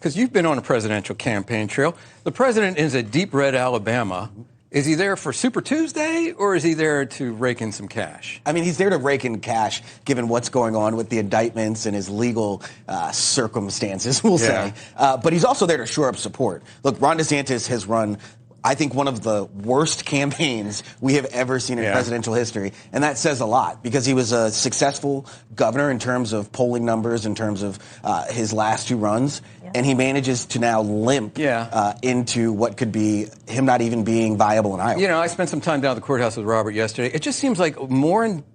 because you've been on a presidential campaign trail. The president is at deep red Alabama. Is he there for Super Tuesday, or is he there to rake in some cash? I mean, he's there to rake in cash, given what's going on with the indictments and his legal circumstances, we'll say. But he's also there to shore up support. Look, Ron DeSantis has run, I think, one of the worst campaigns we have ever seen in presidential history. And that says a lot, because he was a successful governor in terms of polling numbers, in terms of his last two runs. And he manages to now limp into what could be him not even being viable in Iowa. You know, I spent some time down at the courthouse with Robert yesterday. It just seems like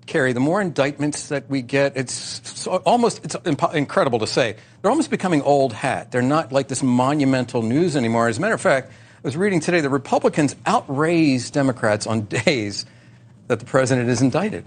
Kerry, the more indictments that we get, it's incredible to say. They're almost becoming old hat. They're not like this monumental news anymore. As a matter of fact, I was reading today the Republicans outraise Democrats on days that the president is indicted.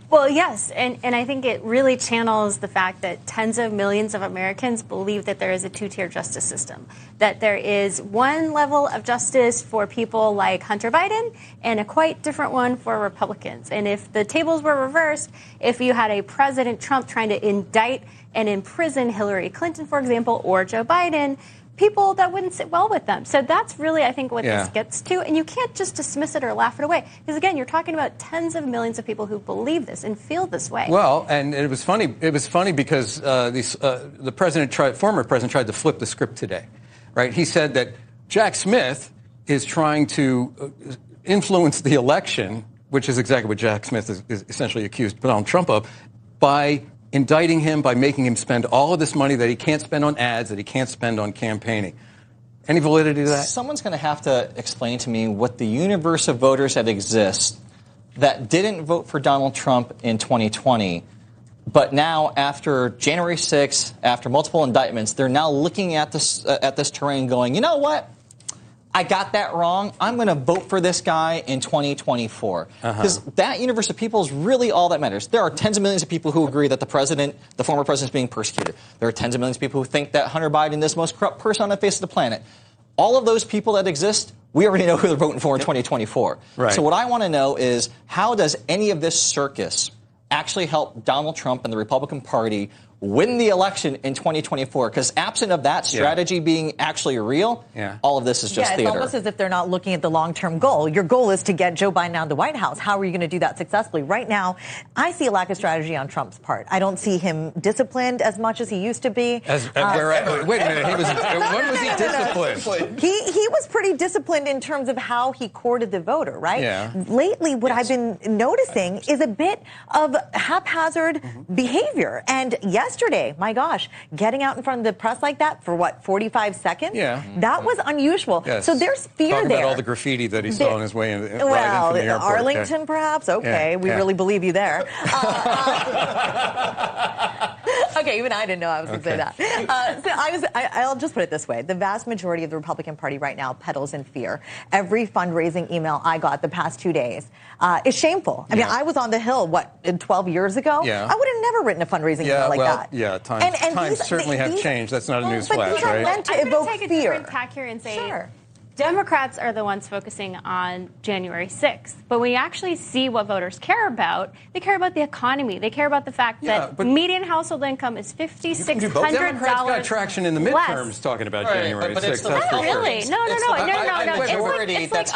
Well, yes, and I think it really channels the fact that tens of millions of Americans believe that there is a two-tier justice system, that there is one level of justice for people like Hunter Biden and a quite different one for Republicans. And if the tables were reversed, if you had a President Trump trying to indict and imprison Hillary Clinton, for example, or Joe Biden, people that wouldn't sit well with them. So that's really, I think, what this gets to. And you can't just dismiss it or laugh it away. Because, again, you're talking about tens of millions of people who believe this and feel this way. Well, and it was funny. It was funny because the former president tried to flip the script today, right? He said that Jack Smith is trying to influence the election, which is exactly what Jack Smith is essentially accused Donald Trump of, by indicting him, by making him spend all of this money that he can't spend on ads, that he can't spend on campaigning. Any validity to that? Someone's going to have to explain to me what the universe of voters that exists that didn't vote for Donald Trump in 2020, but now after January 6th, after multiple indictments, they're now looking at this terrain going, you know what? I got that wrong. I'm going to vote for this guy in 2024. Because that universe of people is really all that matters. There are tens of millions of people who agree that the former president, is being persecuted. There are tens of millions of people who think that Hunter Biden is the most corrupt person on the face of the planet. All of those people that exist, we already know who they're voting for in 2024. Right. So what I want to know is, how does any of this circus actually help Donald Trump and the Republican Party win the election in 2024? Because absent of that strategy being actually real, all of this is just theater. It's almost as if they're not looking at the long-term goal. Your goal is to get Joe Biden out of the White House. How are you going to do that successfully? Right now, I see a lack of strategy on Trump's part. I don't see him disciplined as much as he used to be. Wait a minute. When was he disciplined? He was pretty disciplined in terms of how he courted the voter, right? Yeah. Lately, what I've been noticing is a bit of haphazard behavior. And yesterday, my gosh, getting out in front of the press like that for, 45 seconds? Yeah. That was unusual. Yes. So there's fear Talking there. about all the graffiti that he saw on his way in, well, right in from the airport. Arlington, perhaps? Okay, we really believe you there. Okay, even I didn't know I was going to say that. I'll just put it this way. The vast majority of the Republican Party right now peddles in fear. Every fundraising email I got the past 2 days is shameful. I mean, I was on the Hill, 12 years ago? Yeah. I would have never written a fundraising email like that. Yeah, times certainly have changed. That's not a news flash, right? Meant to I'm evoke going to take fear. a different tack here and say Democrats are the ones focusing on January 6th. But when you actually see what voters care about, they care about the economy. They care about the fact that median household income is $5,600. Democrats got traction in the midterms talking about January 6th. Not really. No. It's like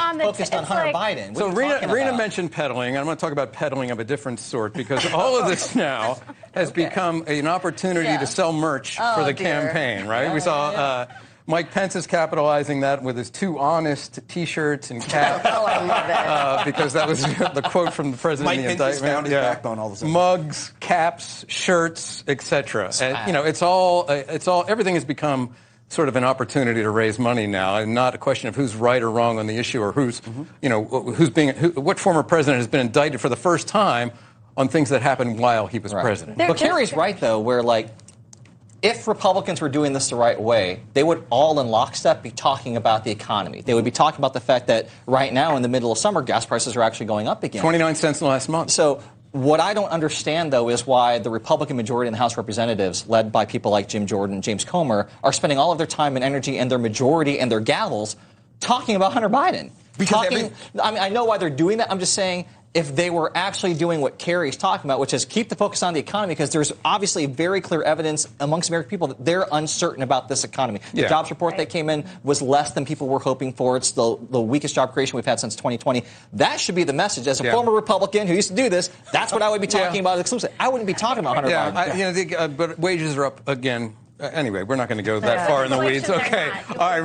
on the focused on Hunter Biden. So Rena mentioned peddling. I'm going to talk about peddling of a different sort, because all of this now has become an opportunity to sell merch for the campaign, right? We saw Mike Pence is capitalizing that with his Too Honest T-shirts and caps. I love it. Because that was the quote from the president in the indictment. Mike Pence found his backbone all of a sudden. Mugs, caps, shirts, etc. And it's all everything has become sort of an opportunity to raise money now, and not a question of who's right or wrong on the issue, or what former president has been indicted for the first time on things that happened while he was president. But Kerry's right, though, where if Republicans were doing this the right way, they would all in lockstep be talking about the economy. They would be talking about the fact that right now, in the middle of summer, gas prices are actually going up again. 29 cents in the last month. So what I don't understand, though, is why the Republican majority in the House of Representatives, led by people like Jim Jordan and James Comer, are spending all of their time and energy and their majority and their gavels talking about Hunter Biden. I know why they're doing that. I'm just saying, if they were actually doing what Kerry's talking about, which is keep the focus on the economy, because there's obviously very clear evidence amongst American people that they're uncertain about this economy. The jobs report that came in was less than people were hoping for. It's the weakest job creation we've had since 2020. That should be the message. As a former Republican who used to do this, that's what I would be talking about exclusively. I wouldn't be talking about Hunter Biden. But wages are up again. Anyway, we're not going to go that far in the weeds. Okay. All right.